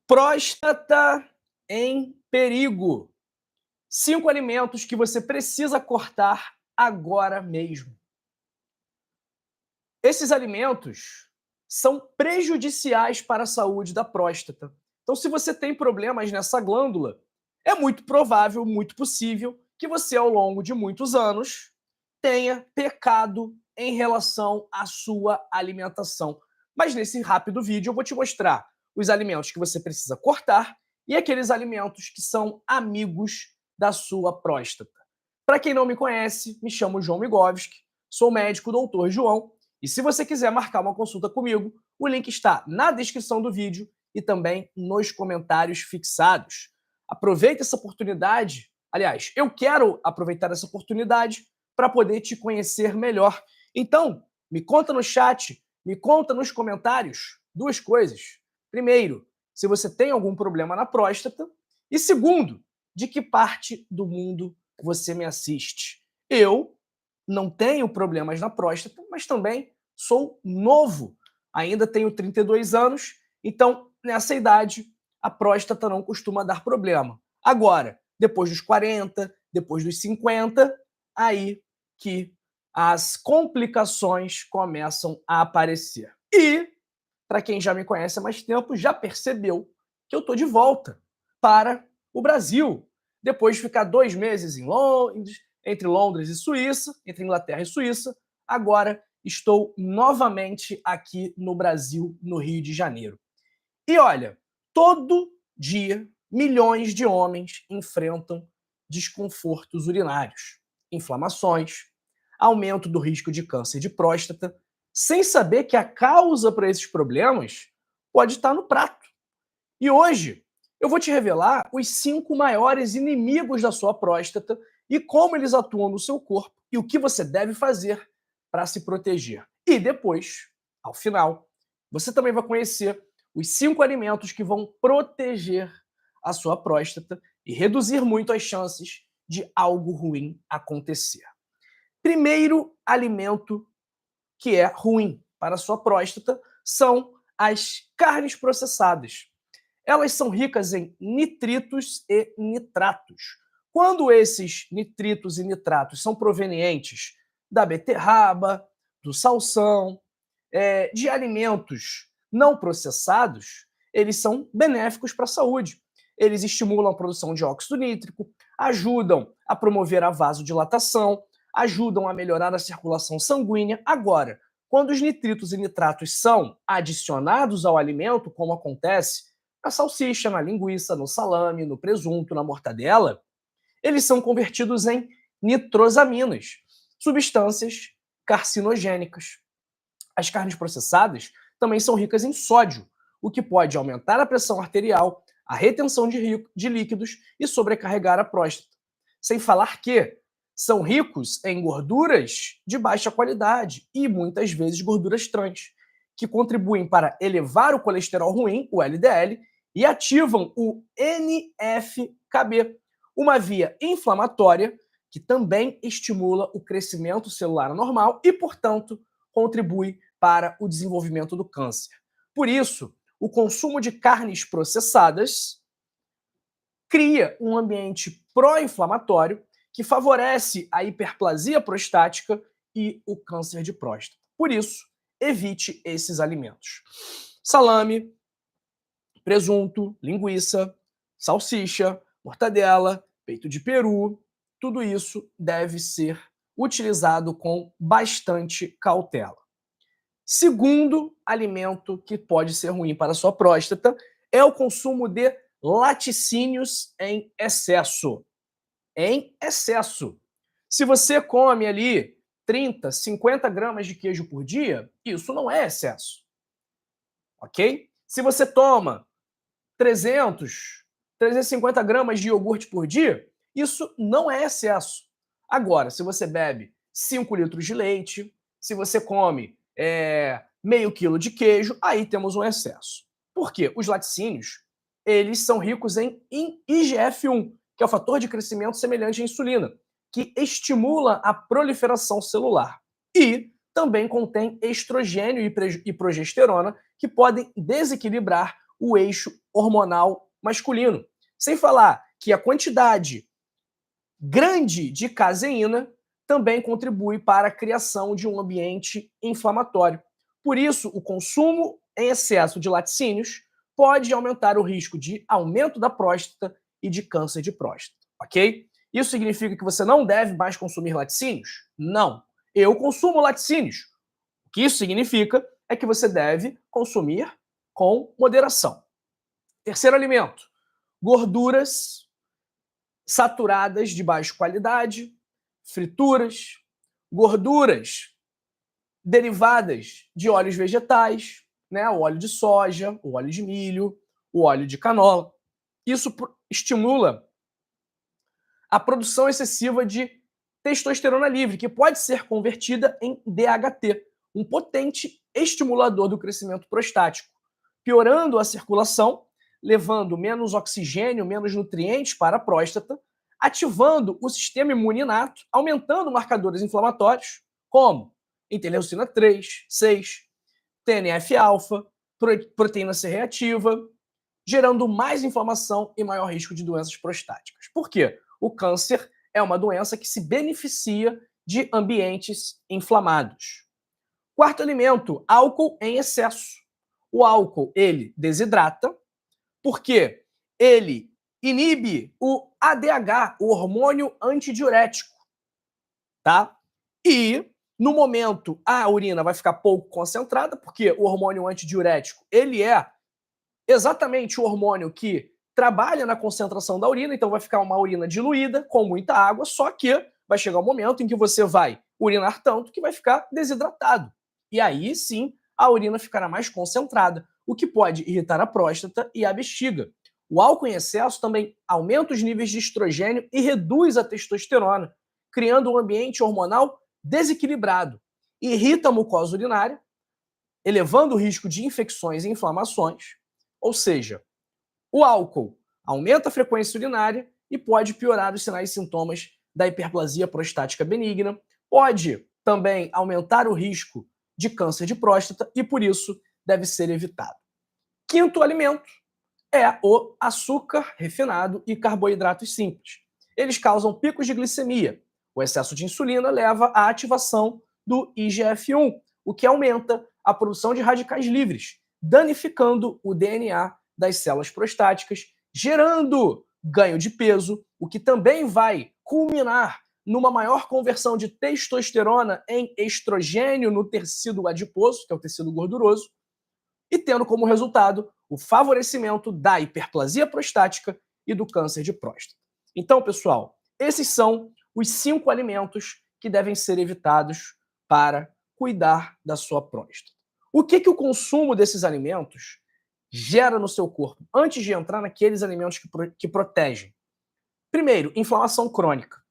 Próstata em perigo. 5 alimentos que você precisa cortar agora mesmo. Esses alimentos são prejudiciais para a saúde da próstata. Então, se você tem problemas nessa glândula, é muito provável, muito possível, que você, ao longo de muitos anos, tenha pecado em relação à sua alimentação. Mas nesse rápido vídeo eu vou te mostrar os alimentos que você precisa cortar e aqueles alimentos que são amigos da sua próstata. Para quem não me conhece, me chamo João Migovski, sou médico doutor João, e se você quiser marcar uma consulta comigo, o link está na descrição do vídeo e também nos comentários fixados. Aproveita essa oportunidade, aliás, eu quero aproveitar essa oportunidade para poder te conhecer melhor. Então, me conta no chat, me conta nos comentários duas coisas. Primeiro, se você tem algum problema na próstata. E segundo, de que parte do mundo você me assiste. Eu não tenho problemas na próstata, mas também sou novo. Ainda tenho 32 anos, então nessa idade a próstata não costuma dar problema. Agora, depois dos 40, depois dos 50, aí que as complicações começam a aparecer. E, para quem já me conhece há mais tempo, já percebeu que eu estou de volta para o Brasil. Depois de ficar 2 meses em Londres, entre Londres e Suíça, entre Inglaterra e Suíça, agora estou novamente aqui no Brasil, no Rio de Janeiro. E olha, todo dia milhões de homens enfrentam desconfortos urinários, inflamações, aumento do risco de câncer de próstata, sem saber que a causa para esses problemas pode estar no prato. E hoje eu vou te revelar os 5 maiores inimigos da sua próstata e como eles atuam no seu corpo e o que você deve fazer para se proteger. E depois, ao final, você também vai conhecer os 5 alimentos que vão proteger a sua próstata e reduzir muito as chances de algo ruim acontecer. Primeiro alimento que é ruim para a sua próstata são as carnes processadas. Elas são ricas em nitritos e nitratos. Quando esses nitritos e nitratos são provenientes da beterraba, do salsão, de alimentos não processados, eles são benéficos para a saúde. Eles estimulam a produção de óxido nítrico, ajudam a promover a vasodilatação, ajudam a melhorar a circulação sanguínea. Agora, quando os nitritos e nitratos são adicionados ao alimento, como acontece na salsicha, na linguiça, no salame, no presunto, na mortadela, eles são convertidos em nitrosaminas, substâncias carcinogênicas. As carnes processadas também são ricas em sódio, o que pode aumentar a pressão arterial, a retenção de líquidos e sobrecarregar a próstata. Sem falar que são ricos em gorduras de baixa qualidade e muitas vezes gorduras trans, que contribuem para elevar o colesterol ruim, o LDL, e ativam o NF-κB, uma via inflamatória que também estimula o crescimento celular anormal e, portanto, contribui para o desenvolvimento do câncer. Por isso, o consumo de carnes processadas cria um ambiente pró-inflamatório que favorece a hiperplasia prostática e o câncer de próstata. Por isso, evite esses alimentos. Salame, presunto, linguiça, salsicha, mortadela, peito de peru, tudo isso deve ser utilizado com bastante cautela. Segundo alimento que pode ser ruim para a sua próstata é o consumo de laticínios em excesso. Em excesso. Se você come ali 30, 50 gramas de queijo por dia, isso não é excesso. Ok? Se você toma 300, 350 gramas de iogurte por dia, isso não é excesso. Agora, se você bebe 5 litros de leite, se você come meio quilo de queijo, aí temos um excesso. Por quê? Os laticínios, eles são ricos em IGF-1, que é o fator de crescimento semelhante à insulina, que estimula a proliferação celular. E também contém estrogênio e progesterona, que podem desequilibrar o eixo hormonal masculino. Sem falar que a quantidade grande de caseína também contribui para a criação de um ambiente inflamatório. Por isso, o consumo em excesso de laticínios pode aumentar o risco de aumento da próstata e de câncer de próstata, ok? Isso significa que você não deve mais consumir laticínios? Não. Eu consumo laticínios. O que isso significa é que você deve consumir com moderação. Terceiro alimento, gorduras saturadas de baixa qualidade, frituras, gorduras derivadas de óleos vegetais, né? O óleo de soja, o óleo de milho, o óleo de canola. Isso estimula a produção excessiva de testosterona livre, que pode ser convertida em DHT, um potente estimulador do crescimento prostático, piorando a circulação, levando menos oxigênio, menos nutrientes para a próstata, ativando o sistema imune inato, aumentando marcadores inflamatórios, como interleucina 3, 6, TNF-alfa, proteína C reativa, gerando mais inflamação e maior risco de doenças prostáticas. Por quê? O câncer é uma doença que se beneficia de ambientes inflamados. Quarto alimento, álcool em excesso. O álcool, ele desidrata, porque ele inibe o ADH, o hormônio antidiurético, tá? E no momento a urina vai ficar pouco concentrada, porque o hormônio antidiurético, ele é exatamente o hormônio que trabalha na concentração da urina, então vai ficar uma urina diluída, com muita água, só que vai chegar um momento em que você vai urinar tanto que vai ficar desidratado. E aí sim a urina ficará mais concentrada, o que pode irritar a próstata e a bexiga. O álcool em excesso também aumenta os níveis de estrogênio e reduz a testosterona, criando um ambiente hormonal desequilibrado. Irrita a mucosa urinária, elevando o risco de infecções e inflamações. Ou seja, o álcool aumenta a frequência urinária e pode piorar os sinais e sintomas da hiperplasia prostática benigna, pode também aumentar o risco de câncer de próstata e, por isso, deve ser evitado. Quinto alimento é o açúcar refinado e carboidratos simples. Eles causam picos de glicemia. O excesso de insulina leva à ativação do IGF-1, o que aumenta a produção de radicais livres, danificando o DNA das células prostáticas, gerando ganho de peso, o que também vai culminar numa maior conversão de testosterona em estrogênio no tecido adiposo, que é o tecido gorduroso, e tendo como resultado o favorecimento da hiperplasia prostática e do câncer de próstata. Então, pessoal, esses são os 5 alimentos que devem ser evitados para cuidar da sua próstata. O que o consumo desses alimentos gera no seu corpo, antes de entrar naqueles alimentos que protegem? Primeiro, inflamação crônica.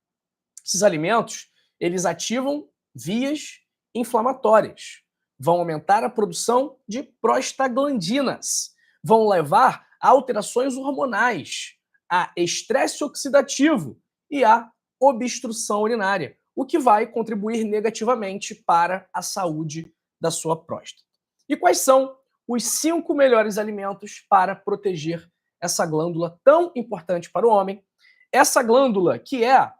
Esses alimentos, eles ativam vias inflamatórias, vão aumentar a produção de prostaglandinas, vão levar a alterações hormonais, a estresse oxidativo e a obstrução urinária, o que vai contribuir negativamente para a saúde da sua próstata. E quais são os 5 melhores alimentos para proteger essa glândula tão importante para o homem? Essa glândula que é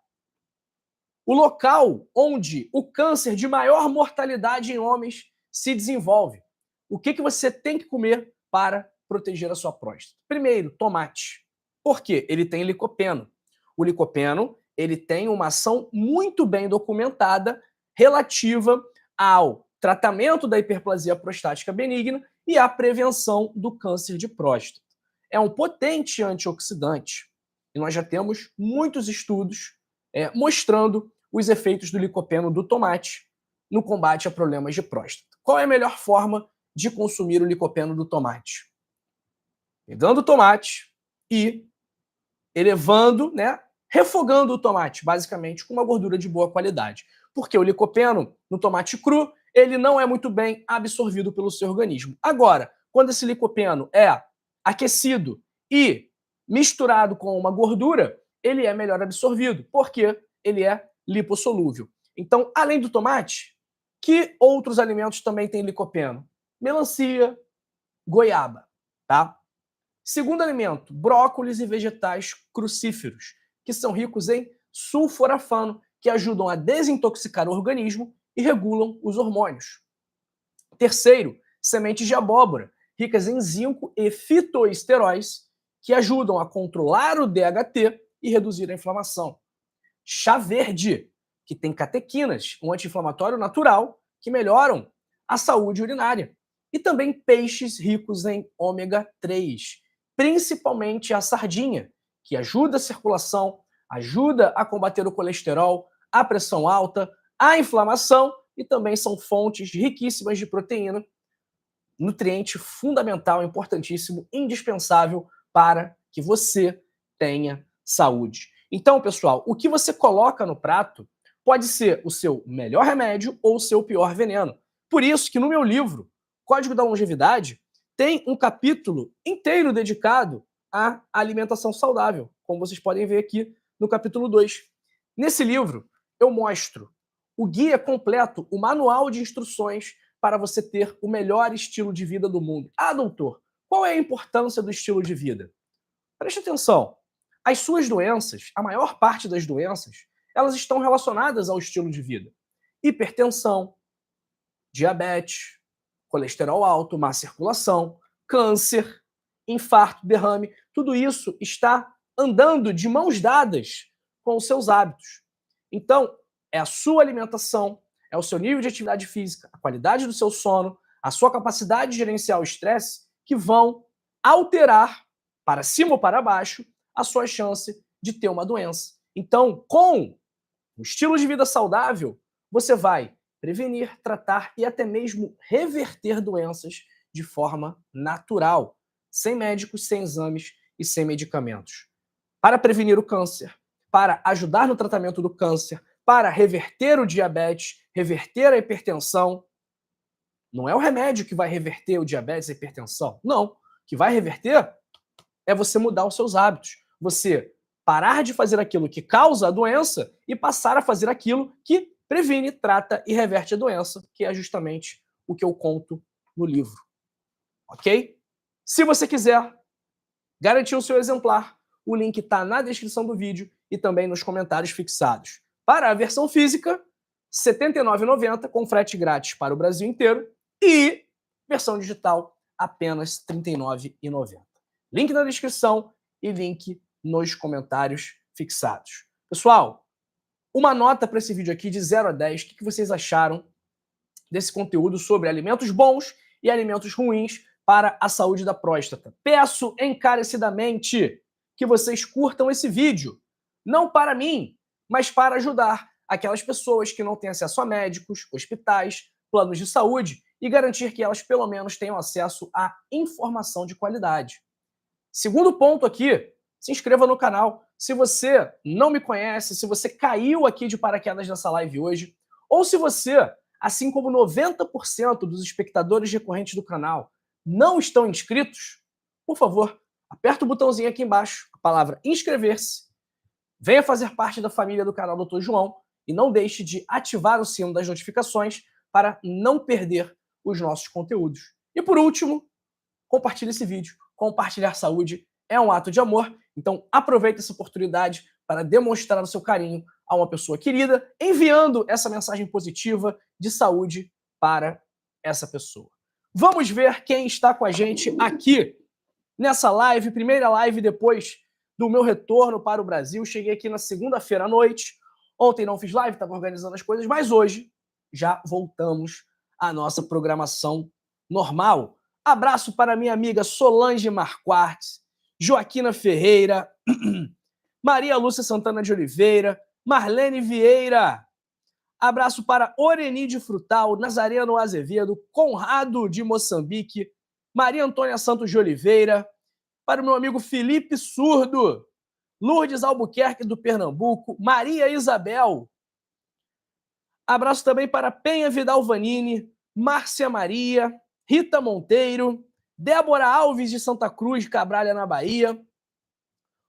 o local onde o câncer de maior mortalidade em homens se desenvolve. O que você tem que comer para proteger a sua próstata? Primeiro, tomate. Por quê? Ele tem licopeno. O licopeno, ele tem uma ação muito bem documentada relativa ao tratamento da hiperplasia prostática benigna e à prevenção do câncer de próstata. É um potente antioxidante. E nós já temos muitos estudos mostrando os efeitos do licopeno do tomate no combate a problemas de próstata. Qual é a melhor forma de consumir o licopeno do tomate? Pegando o tomate e elevando, refogando o tomate, basicamente com uma gordura de boa qualidade. Porque o licopeno no tomate cru, ele não é muito bem absorvido pelo seu organismo. Agora, quando esse licopeno é aquecido e misturado com uma gordura, ele é melhor absorvido, porque ele é lipossolúvel. Então, além do tomate, que outros alimentos também têm licopeno? Melancia, goiaba, tá? Segundo alimento, brócolis e vegetais crucíferos, que são ricos em sulforafano, que ajudam a desintoxicar o organismo e regulam os hormônios. Terceiro, sementes de abóbora, ricas em zinco e fitoesteróis, que ajudam a controlar o DHT e reduzir a inflamação. Chá verde, que tem catequinas, um anti-inflamatório natural, que melhoram a saúde urinária. E também peixes ricos em ômega 3, principalmente a sardinha, que ajuda a circulação, ajuda a combater o colesterol, a pressão alta, a inflamação e também são fontes riquíssimas de proteína, nutriente fundamental, importantíssimo, indispensável para que você tenha saúde. Então, pessoal, o que você coloca no prato pode ser o seu melhor remédio ou o seu pior veneno. Por isso que no meu livro, Código da Longevidade, tem um capítulo inteiro dedicado à alimentação saudável, como vocês podem ver aqui no capítulo 2. Nesse livro, eu mostro o guia completo, o manual de instruções para você ter o melhor estilo de vida do mundo. Ah, doutor, qual é a importância do estilo de vida? Preste atenção. As suas doenças, a maior parte das doenças, elas estão relacionadas ao estilo de vida. Hipertensão, diabetes, colesterol alto, má circulação, câncer, infarto, derrame, tudo isso está andando de mãos dadas com os seus hábitos. Então, é a sua alimentação, é o seu nível de atividade física, a qualidade do seu sono, a sua capacidade de gerenciar o estresse que vão alterar, para cima ou para baixo, a sua chance de ter uma doença. Então, com um estilo de vida saudável, você vai prevenir, tratar e até mesmo reverter doenças de forma natural, sem médicos, sem exames e sem medicamentos. Para prevenir o câncer, para ajudar no tratamento do câncer, para reverter o diabetes, reverter a hipertensão. Não é o remédio que vai reverter o diabetes e a hipertensão. Não. O que vai reverter é você mudar os seus hábitos. Você parar de fazer aquilo que causa a doença e passar a fazer aquilo que previne, trata e reverte a doença, que é justamente o que eu conto no livro. Ok? Se você quiser garantir o seu exemplar, o link está na descrição do vídeo e também nos comentários fixados. Para a versão física, R$ 79,90 com frete grátis para o Brasil inteiro e versão digital apenas R$ 39,90. Link na descrição e link nos comentários fixados. Pessoal, uma nota para esse vídeo aqui de 0 a 10. O que vocês acharam desse conteúdo sobre alimentos bons e alimentos ruins para a saúde da próstata? Peço encarecidamente que vocês curtam esse vídeo, não para mim, mas para ajudar aquelas pessoas que não têm acesso a médicos, hospitais, planos de saúde e garantir que elas pelo menos tenham acesso à informação de qualidade. Segundo ponto aqui, se inscreva no canal. Se você não me conhece, se você caiu aqui de paraquedas nessa live hoje, ou se você, assim como 90% dos espectadores recorrentes do canal, não estão inscritos, por favor, aperta o botãozinho aqui embaixo, a palavra inscrever-se, venha fazer parte da família do canal Dr. João e não deixe de ativar o sino das notificações para não perder os nossos conteúdos. E por último, compartilhe esse vídeo. Compartilhar saúde é um ato de amor, então aproveite essa oportunidade para demonstrar o seu carinho a uma pessoa querida, enviando essa mensagem positiva de saúde para essa pessoa. Vamos ver quem está com a gente aqui nessa live, primeira live depois do meu retorno para o Brasil. Cheguei aqui na segunda-feira à noite. Ontem não fiz live, estava organizando as coisas, mas hoje já voltamos à nossa programação normal. Abraço para minha amiga Solange Marquardt, Joaquina Ferreira, Maria Lúcia Santana de Oliveira, Marlene Vieira. Abraço para Orenide Frutal, Nazareno Azevedo, Conrado de Moçambique, Maria Antônia Santos de Oliveira, para o meu amigo Felipe Surdo, Lourdes Albuquerque do Pernambuco, Maria Isabel. Abraço também para Penha Vidal Vanini, Márcia Maria, Rita Monteiro, Débora Alves de Santa Cruz, Cabralha, na Bahia.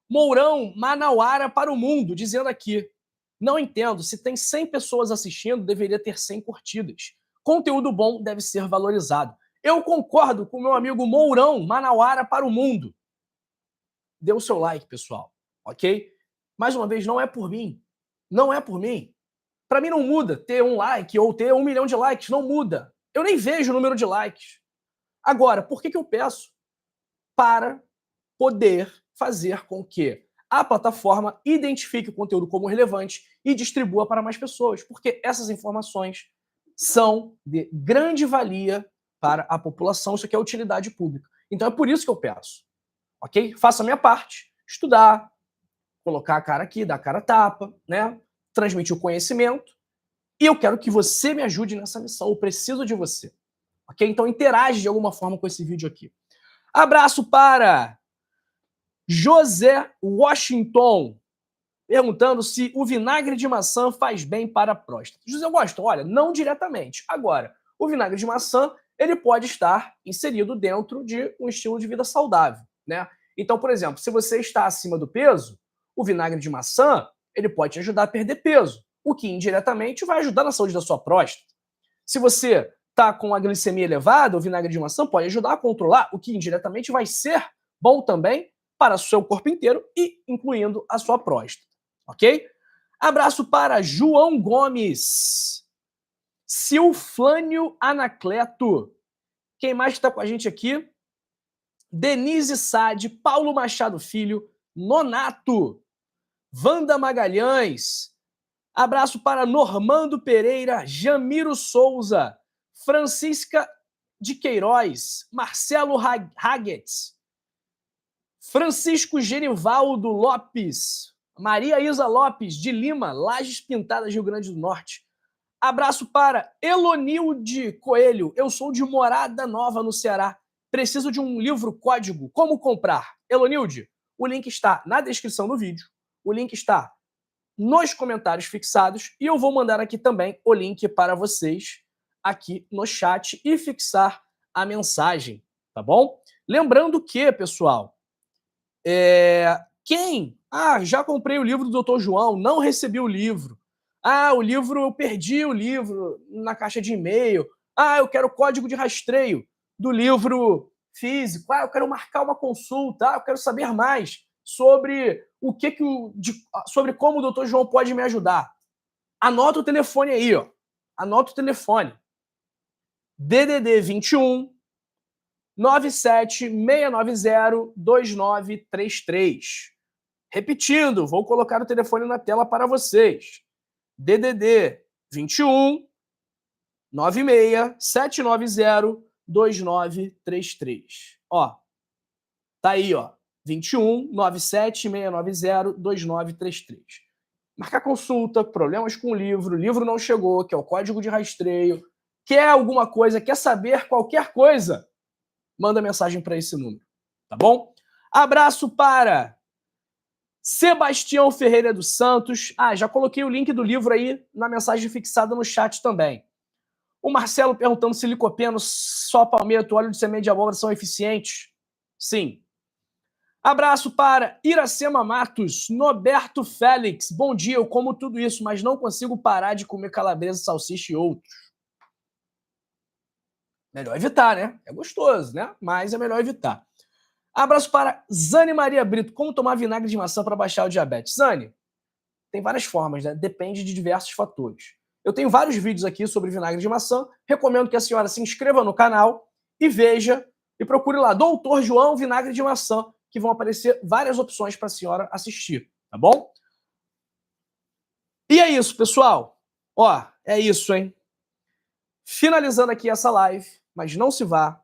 Mourão Manauara para o mundo, dizendo aqui: não entendo, se tem 100 pessoas assistindo, deveria ter 100 curtidas. Conteúdo bom deve ser valorizado. Eu concordo com o meu amigo Mourão Manauara para o mundo. dê o seu like, pessoal, ok? Mais uma vez, não é por mim. Não é por mim. Para mim não muda ter um like ou ter 1 milhão de likes, não muda. Eu nem vejo o número de likes. Agora, por que eu peço? Para poder fazer com que a plataforma identifique o conteúdo como relevante e distribua para mais pessoas, porque essas informações são de grande valia para a população, isso aqui é utilidade pública. Então é por isso que eu peço, ok? Faça a minha parte, estudar, colocar a cara aqui, dar a cara a tapa, né? Transmitir o conhecimento, e eu quero que você me ajude nessa missão, eu preciso de você, ok? Então interage de alguma forma com esse vídeo aqui. Abraço para José Washington, perguntando se o vinagre de maçã faz bem para a próstata. José Washington, olha, não diretamente. Agora, o vinagre de maçã, ele pode estar inserido dentro de um estilo de vida saudável, né? Então, por exemplo, se você está acima do peso, o vinagre de maçã, ele pode te ajudar a perder peso, o que indiretamente vai ajudar na saúde da sua próstata. Se você está com a glicemia elevada, o vinagre de maçã pode ajudar a controlar, o que indiretamente vai ser bom também para o seu corpo inteiro e incluindo a sua próstata, ok? Abraço para João Gomes, Silflânio Anacleto, quem mais está com a gente aqui? Denise Sade, Paulo Machado Filho, Nonato, Wanda Magalhães, abraço para Normando Pereira, Jamiro Souza, Francisca de Queiroz, Marcelo Haguetz, Francisco Genivaldo Lopes, Maria Isa Lopes, de Lima, Lajes Pintadas, Rio Grande do Norte. Abraço para Elonilde Coelho, eu sou de Morada Nova, no Ceará. Preciso de um livro código, como comprar? Elonilde, o link está na descrição do vídeo, o link está nos comentários fixados e eu vou mandar aqui também o link para vocês aqui no chat e fixar a mensagem, tá bom? Lembrando que, pessoal, quem? Já comprei o livro do Dr. João, não recebi o livro. O livro, eu perdi o livro na caixa de e-mail. Eu quero o código de rastreio do livro físico. Eu quero marcar uma consulta. Eu quero saber mais sobre sobre como o Dr. João pode me ajudar. Anota o telefone aí, ó. Anota o telefone. DDD 21 976902933. Repetindo, vou colocar o telefone na tela para vocês. DDD 21 967902933. Ó, tá aí, ó. 21 976902933. Marcar consulta, problemas com o livro não chegou, que é o código de rastreio, quer alguma coisa, quer saber qualquer coisa, manda mensagem para esse número, tá bom? Abraço para Sebastião Ferreira dos Santos. Já coloquei o link do livro aí na mensagem fixada no chat também. O Marcelo perguntando se licopeno, só palmito, óleo de semente de abóbora são eficientes. Sim. Abraço para Iracema Matos, Noberto Félix. Bom dia, eu como tudo isso, mas não consigo parar de comer calabresa, salsicha e outros. Melhor evitar, né? É gostoso, né? Mas é melhor evitar. Abraço para Zane Maria Brito. Como tomar vinagre de maçã para baixar o diabetes? Zane, tem várias formas, né? Depende de diversos fatores. Eu tenho vários vídeos aqui sobre vinagre de maçã. Recomendo que a senhora se inscreva no canal e veja e procure lá Doutor João Vinagre de Maçã, que vão aparecer várias opções para a senhora assistir, tá bom? E é isso, pessoal. É isso, hein? Finalizando aqui essa live, mas não se vá.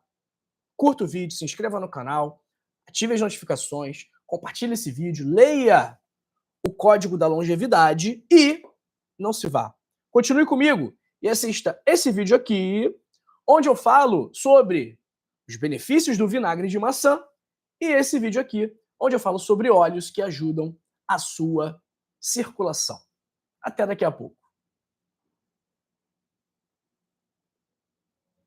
Curta o vídeo, se inscreva no canal, ative as notificações, compartilhe esse vídeo, leia o código da longevidade e não se vá. Continue comigo e assista esse vídeo aqui, onde eu falo sobre os benefícios do vinagre de maçã, e esse vídeo aqui, onde eu falo sobre óleos que ajudam a sua circulação. Até daqui a pouco.